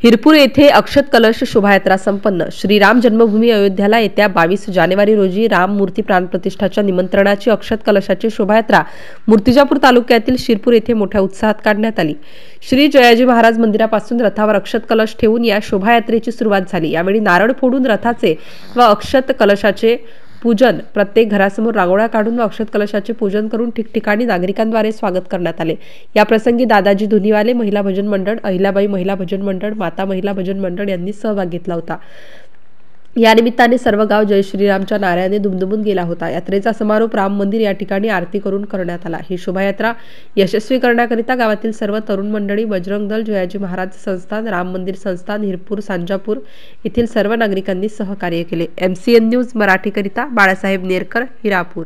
हिरपूर येथे अक्षत कलश शोभायात्रा संपन्न। श्रीराम जन्मभूमी अयोध्याला येत्या 22 जानेवारी रोजी राम मूर्ती प्राणप्रतिष्ठाच्या निमंत्रणाची अक्षत कलशाची शोभायात्रा मूर्तिजापूर तालुक्यातील शिरपूर येथे मोठ्या उत्साहात काढण्यात आली। श्री जयाजी महाराज मंदिरापासून रथावर अक्षत कलश ठेवून या शोभायात्रेची सुरुवात झाली। यावेळी नारळ फोडून रथाचे व अक्षत कलशाचे पूजन, प्रत्येक घरासमोर रांगोळ्या काढून व अक्षत कलशाचे पूजन करून ठिकठिकाणी नागरिकांद्वारे स्वागत करण्यात आले। या प्रसंगी दादाजी धुनीवाले महिला भजन मंडळ, अहिल्याबाई महिला भजन मंडळ, माता महिला भजन मंडळ यांनी सहभाग घेतला होता। या निमित्ताने सर्व गाव जय श्रीरामच्या नाऱ्याने दुमदुमून गेला होता। यात्रेचा समारोप राम मंदिर या ठिकाणी आरती करून करण्यात आला। ही शोभायात्रा यशस्वी करण्याकरिता गावातील सर्व तरुण मंडळी, बजरंग दल, जयाजी महाराज संस्थान, राम मंदिर संस्थान, हिरपूर, सांजापूर येथील सर्व नागरिकांनी सहकार्य केले। MCN न्यूज मराठीकरिता बाळासाहेब नेरकर, हिरापूर।